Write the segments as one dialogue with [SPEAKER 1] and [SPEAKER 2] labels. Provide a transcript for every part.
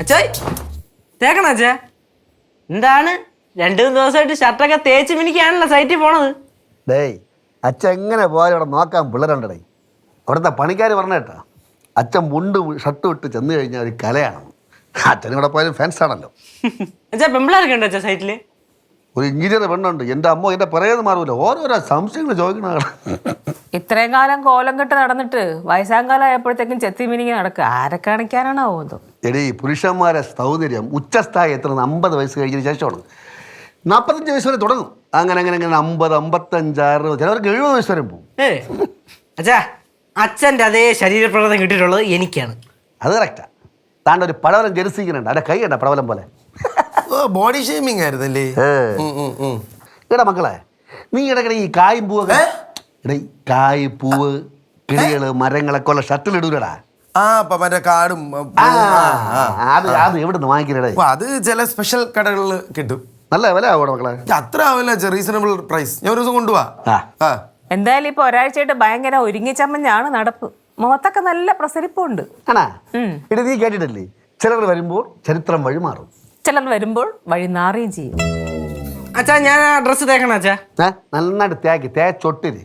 [SPEAKER 1] അച്ചായ് തേക്കണ അച്ഛാ. എന്താണ് 2-3 ദിവസമായിട്ട് ഷർട്ടൊക്കെ തേച്ച് മിനിക്കാണല്ലോ സൈറ്റിൽ പോണത്?
[SPEAKER 2] ഡേയ് അച്ഛൻ എങ്ങനെ പോയാലും അവിടെ നോക്കാൻ പിള്ളേരുണ്ടടേ. അവിടുത്തെ പണിക്കാർ പറഞ്ഞ കേട്ടാ, അച്ഛൻ മുണ്ട് ഷർട്ട് വിട്ട് ചെന്ന് കഴിഞ്ഞാൽ ഒരു കലയാണ്. അച്ഛനും ഇവിടെ പോയാലും ഫാൻസ് ആണല്ലോ.
[SPEAKER 1] അച്ഛാ പെമ്പിളാരൊക്കെ ഉണ്ട് അച്ഛാ സൈറ്റില്?
[SPEAKER 2] ഒരു എഞ്ചിനീയർ പെണ്ണുണ്ട്. എൻ്റെ അമ്മ എൻ്റെ പറയുന്നത് മാറൂല, ഓരോരോ സംശയങ്ങൾ ചോദിക്കണ.
[SPEAKER 3] ഇത്രയും കാലം കോലം കെട്ട് നടന്നിട്ട് വയസ്സാങ്കാലം ആയപ്പോഴത്തേക്കും ചെത്തി മിനിങ്ങി നടക്കുക. ആരെ കാണിക്കാനാണോ തോന്നുന്നു?
[SPEAKER 2] എടീ, പുരുഷന്മാരെ സൗന്ദര്യം ഉച്ചസ്ഥായി എത്തുന്നത് 50 വയസ്സ് കഴിഞ്ഞതിന് ശേഷമാണ്. 45 വയസ്സ് വരെ തുടങ്ങും. അങ്ങനെ 50, 55, ചിലവർക്ക് 70 വയസ്സ് വരെ പോകും.
[SPEAKER 1] അച്ഛാ അച്ഛൻ്റെ അതേ ശരീരപ്രകൃതം കിട്ടിയിട്ടുള്ളത് എനിക്കാണ്.
[SPEAKER 2] അത് കറക്റ്റാ. താണ്ട ഒരു പടവലം ജെറുസിക്കുന്നുണ്ട്, അതിൻ്റെ കൈ കണ്ട പടവലം പോലെ.
[SPEAKER 4] ബോഡി ഷേമിങ് ആയിരുന്നല്ലേ?
[SPEAKER 2] എടാ മക്കളെ, നീ ഇടയ്ക്കിടെ ഈ കായും പൂവൊക്കെ എടേ കായ് പൂവ് കിളികള് മരങ്ങളൊക്കെ ഉള്ള ഷർട്ടിലിടൂലടാ.
[SPEAKER 4] മറ്റേ കാടും
[SPEAKER 2] അത് എവിടുന്ന് വാങ്ങിക്കണേ?
[SPEAKER 4] അത് ചില സ്പെഷ്യൽ കടകളിൽ കിട്ടും.
[SPEAKER 2] നല്ല വില ആവോടെ മക്കളെ?
[SPEAKER 4] അത്ര ആവില്ല, റീസണബിൾ പ്രൈസ്. ഞാൻ ഒരു ദിവസം കൊണ്ടുപോവാ.
[SPEAKER 3] എന്തായാലും ഇപ്പൊ ഒരാഴ്ചയായിട്ട് ഭയങ്കര ഒരുങ്ങി ചമ്മഞ്ഞാണ് നടപ്പ്. മുഖത്തൊക്കെ നല്ല പ്രസരിപ്പുണ്ട്.
[SPEAKER 2] ആണാ? ഇട നീ കേട്ടിട്ടില്ലേ, ചിലർ വരുമ്പോൾ ചരിത്രം വഴി മാറും,
[SPEAKER 3] ചിലർ വരുമ്പോൾ വഴി നാറുകയും ചെയ്യും.
[SPEAKER 1] അച്ഛാ ഞാൻ ആ ഡ്രസ്സ് തേക്കണം അച്ഛാ.
[SPEAKER 2] നന്നായിട്ട് തേച്ചൊട്ടിര്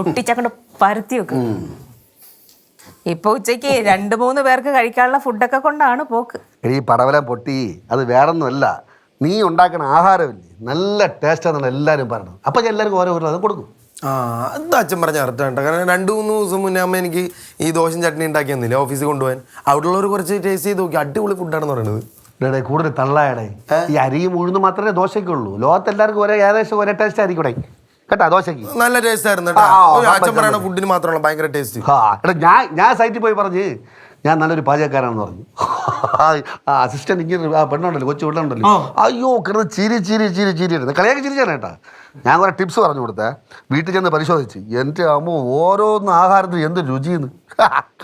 [SPEAKER 3] ഒട്ടിച്ചങ്ങോട്ട് പരത്തി വെക്കും. ഇപ്പൊ ഉച്ചയ്ക്ക് 2-3 പേർക്ക് കഴിക്കാനുള്ള ഫുഡൊക്കെ കൊണ്ടാണ് പോക്ക്.
[SPEAKER 2] ഈ പടവലം പൊട്ടി അത് വേറൊന്നുമല്ല, നീ ഉണ്ടാക്കുന്ന ആഹാരമില്ലേ നല്ല ടേസ്റ്റാണെന്നാണ് എല്ലാവരും പറയണത്. അപ്പം ഞാൻ എല്ലാവർക്കും ഓരോ അത് കൊടുക്കും.
[SPEAKER 4] അത് അച്ഛൻ പറഞ്ഞ അർത്ഥം. കാരണം 2-3 ദിവസം മുന്നേ അമ്മ എനിക്ക് ഈ ദോശയും ചട്നി ഉണ്ടാക്കി തന്നില്ലേ ഓഫീസിൽ കൊണ്ടുപോകാൻ. അവിടെ ഉള്ളവർ കുറച്ച് ടേസ്റ്റ് ചെയ്ത് നോക്കി, അടിപൊളി ഫുഡാണെന്ന് പറയുന്നത്.
[SPEAKER 2] ഇവിടെ കൂടുതൽ തള്ളായടേ. ഈ അരിയും ഉഴുന്ന് മാത്രമേ ദോശയ്ക്കുള്ളൂ. ലോകത്ത് എല്ലാവർക്കും ഏകദേശം ഒരേ ടേസ്റ്റ് ആയിരിക്കൂടെ കേട്ടാ ദോശയ്ക്ക്.
[SPEAKER 4] നല്ല ടേസ്റ്റ് ആയിരുന്നു അച്ഛൻ പറയുന്ന ഫുഡിന് മാത്രമല്ല ഭയങ്കര ടേസ്റ്റ്.
[SPEAKER 2] ഞാൻ സൈറ്റിൽ പോയി പറഞ്ഞ് ഞാൻ നല്ലൊരു പാചകക്കാരാണെന്ന് പറഞ്ഞു. അസിസ്റ്റന്റ് ഇങ്ങനെ പെണ്ണുണ്ടല്ലോ, കൊച്ചു വീട്ടിലുണ്ടല്ലോ, അയ്യോ കിടന്ന് ചിരി കളിയാക്കി ചിരിച്ചാണ് കേട്ടാ. ഞാൻ കുറെ ടിപ്സ് പറഞ്ഞു കൊടുത്തേ. വീട്ടിൽ ചെന്ന് പരിശോധിച്ച് എൻ്റെ അമ്മ ഓരോന്ന് ആഹാരത്തിന് എന്ത് രുചിയെന്ന്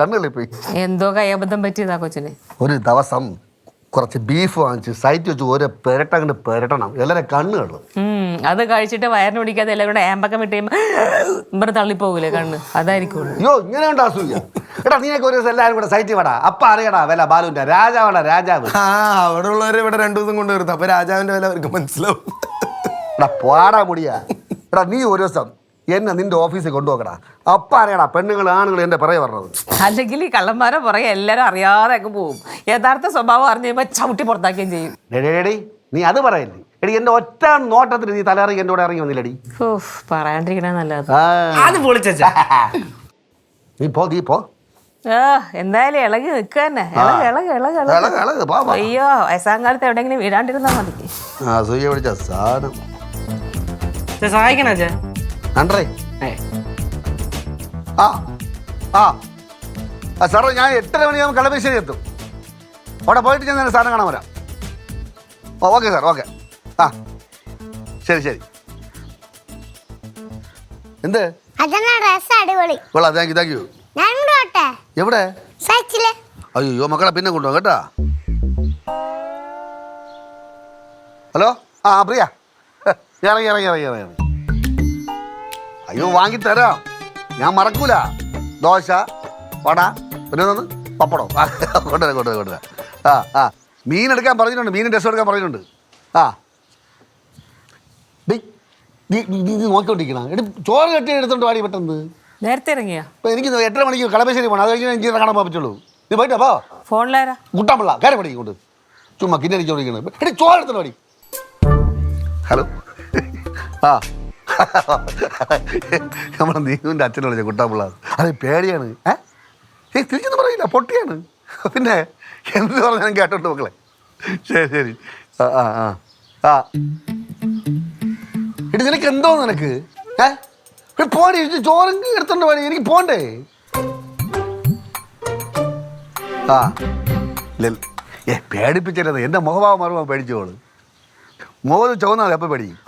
[SPEAKER 2] കണ്ണുകളിൽ പോയി.
[SPEAKER 3] എന്തോ കയ്യബദ്ധം പറ്റിയതാ കൊച്ചിന്.
[SPEAKER 2] ഒരു ദിവസം കുറച്ച് ബീഫ് വാങ്ങിച്ച് സൈറ്റ് വെച്ച് ഓരോ പെരട്ടങ്ങോട്ട് പെരട്ടണം, എല്ലാവരും കണ്ണുകൾ.
[SPEAKER 3] അത് കഴിച്ചിട്ട് വയറിന് പിടിക്കാതെ എല്ലാം കൂടെ ആമ്പക്കം വിട്ട് കഴിയുമ്പോൾ തള്ളിപ്പോകൂലേ കണ്ണ്, അതായിരിക്കും.
[SPEAKER 2] അയ്യോ ഇങ്ങനെ ഉണ്ട് അസൂയ. എടാ നീയൊക്കെ ഒരു ദിവസം എല്ലാവരും കൂടെ സൈറ്റിൽ വേടാ, അപ്പൊ അറിയടാ വില ബാലുവിന്റെ. രാജാവാടാ രാജാവ്.
[SPEAKER 4] അവിടെ ഉള്ളവരെ ഇവിടെ 2 ദിവസം കൊണ്ട് വരുത്തും, അപ്പൊ രാജാവിന്റെ വില അവർക്ക് മനസ്സിലാവും.
[SPEAKER 2] എടാ പാടാ മുടിയാ. എടാ നീ ഒരു ദിവസം എന്നെ നിന്റെ ഓഫീസിൽ കൊണ്ടുപോക്കടാ, അപ്പ അറിയടാ പെണ്ണുങ്ങൾ ആണുങ്ങൾ എന്റെ പറയ പറഞ്ഞത്.
[SPEAKER 3] അല്ലെങ്കിൽ ഈ കള്ളന്മാരെ പുറകെ എല്ലാരും അറിയാതെ ഒക്കെ പോവും. യഥാർത്ഥ സ്വഭാവം അറിഞ്ഞു കഴിയുമ്പോ ചവിട്ടി പുറത്താക്കുകയും ചെയ്യും.
[SPEAKER 2] ഡേടി നീ അത് പറയല്ലേ. എടി എന്റെ ഒറ്റ നോട്ടത്തിന് നീ തലയിറങ്ങി എന്റെ കൂടെ ഇറങ്ങി വന്നില്ലടി.
[SPEAKER 3] പറയാണ്ടിരിക്കണേ നല്ലത്.
[SPEAKER 1] അത് പൊളിച്ചാ.
[SPEAKER 2] നീ പോ.
[SPEAKER 3] എന്തായാലും ഇളകി നിൽക്കുക തന്നെ. അയ്യോ വയസ്സാങ്കാലത്ത് എവിടെയെങ്കിലും വീടാണ്ടിരുന്നാ മതി.
[SPEAKER 2] പിടിച്ച സാധനം
[SPEAKER 1] സഹായിക്കണ അച്ഛാ.
[SPEAKER 2] കണ്ടേ സാറേ, ഞാൻ 8:30 മണിയാകുമ്പോൾ കളമശ്ശേരി എത്തും. അവിടെ പോയിട്ട് ഞാൻ തന്നെ സാധനം കാണാൻ വരാം. Okay sir, okay. ശരി. എന്ത് കൊള്ളാം, താങ്ക് യു. എവിടെ? അയ്യോ മക്കളെ പിന്നെ കൊണ്ടുപോകാം കേട്ടാ. ഹലോ പ്രിയ, ഇറങ്ങി. അയ്യോ വാങ്ങിത്തരാം, ഞാൻ മറക്കൂല. ദോശ, വട, പിന്നെ പപ്പടോ കൊണ്ടുവരാം. മീൻ എടുക്കാൻ പറഞ്ഞിട്ടുണ്ട്, മീനും രസം എടുക്കാൻ പറഞ്ഞിട്ടുണ്ട്. നീ നോക്കിക്കൊണ്ടിരിക്കണം. ചോറ് കെട്ടി എടുത്തോണ്ട് വാടി പെട്ടെന്ന്.
[SPEAKER 3] നേരത്തെ ഇറങ്ങിയാ?
[SPEAKER 2] എനിക്ക് 8:30 മണിക്ക് കളമശ്ശേരി പോകണം, അത് കഴിഞ്ഞ് എനിക്ക് കാണാൻ പറ്റുള്ളൂ. നീ പോയിട്ട് അപ്പോ
[SPEAKER 3] ഫോണിലാരാ?
[SPEAKER 2] മുട്ടാമ്പിള്ള കാര്യം പഠിക്കും കൊണ്ട് ചുമ്മാ കിന്നടിച്ചോണ്ടിരിക്കണം. എടി ചോറ് എടുത്തോണ്ട് വാടി. ഹലോ നമ്മുടെ നീവിൻ്റെ അച്ഛനെ വിളിച്ച കുട്ടാമ്പിള്ള. അത് പേടിയാണ്. തിരിച്ചൊന്നും പറയില്ല, പൊട്ടിയാണ്. പിന്നെ എന്ത് പറഞ്ഞാലും കേട്ടോണ്ട് മക്കളെ. ശരി. എടി നിനക്ക് എന്തോ നിനക്ക് പോടി, ചോറും എടുത്തോണ്ട് പോടി, എനിക്ക് പോണ്ടേ. പേടിപ്പിച്ചത് എൻ്റെ മുഖഭാവം മാറുമ്പോൾ പേടിച്ചോള്. മുഖത്ത് ചുവന്നാൽ എപ്പോൾ പേടിക്കും.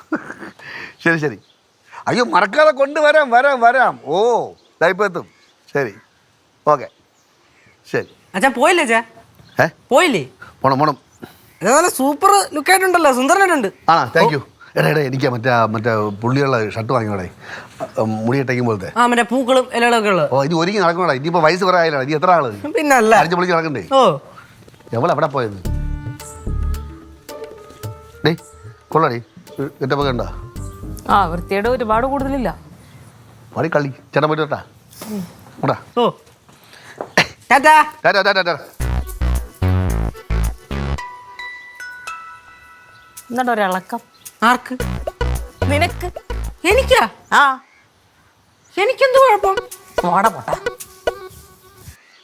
[SPEAKER 2] ശരി. അയ്യോ മറക്കാതെ കൊണ്ടുവരാം. ഓ ഇതായിപ്പോൾ എത്തും. ശരി, ഓക്കെ. ശരി
[SPEAKER 1] അച്ഛാ. പോയില്ലേ അച്ഛാ? പോയില്ലേ?
[SPEAKER 2] പോണം.
[SPEAKER 1] നല്ല സൂപ്പർ ലുക്കായിട്ടുണ്ടല്ലോ, സുന്ദരനായിട്ടുണ്ട്.
[SPEAKER 2] Thank you. എടാ എനിക്ക് മറ്റേ പുള്ളിയുള്ള ഷർട്ട് വാങ്ങിയോടെ, മുടിയിട്ടേക്കും പോലത്തെ.
[SPEAKER 1] മറ്റേ പൂക്കളും ഇലകളൊക്കെ ഉള്ളത്.
[SPEAKER 2] ഇത് ഒരുങ്ങി നടക്കണോടാ. ഇനിയിപ്പോൾ വയസ്സ് പറയാ. ഇനി എത്ര ആള്
[SPEAKER 1] പിന്നല്ല
[SPEAKER 2] അടിച്ച് പൊളിച്ച് നടക്കണ്ടേ? എവിടെ പോയത്? ഡേ കൊള്ളാടി ഗെറ്റപ്പൊക്കെ ഉണ്ടോ?
[SPEAKER 3] ആ വൃത്തിയുടെ ഒരുപാട് കൂടുതലില്ല.
[SPEAKER 2] മടി കളി ചേട്ടൻ പോയിട്ട് കേട്ടാ.
[SPEAKER 1] ഓ ടാറ്റാ.
[SPEAKER 3] എന്നിട്ട് ഒരിളക്കം.
[SPEAKER 1] ആർക്ക്?
[SPEAKER 3] നിനക്ക്.
[SPEAKER 1] എനിക്കാ?
[SPEAKER 3] ആ
[SPEAKER 1] എനിക്കെന്ത് കുഴപ്പം?
[SPEAKER 3] പോടാ പോട്ടാ.